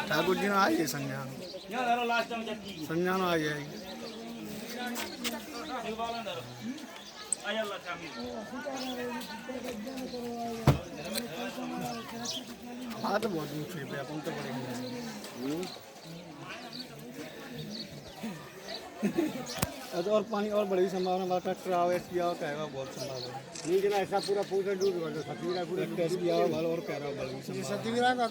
ठाकुर जी ने आ जाए संज्ञान आ जाएगी। हाँ तो बहुत ऊँची पे अपन तो बड़े और पानी और बड़ी संभावना हमारा ट्रैक्टर आओ किया हो कहेगा बहुत संभावना नहीं जना ऐसा पूरा पूरा डूब गया सतीरा पूरा टेस्ट किया हो और कह रहा हो बड़ी संभावना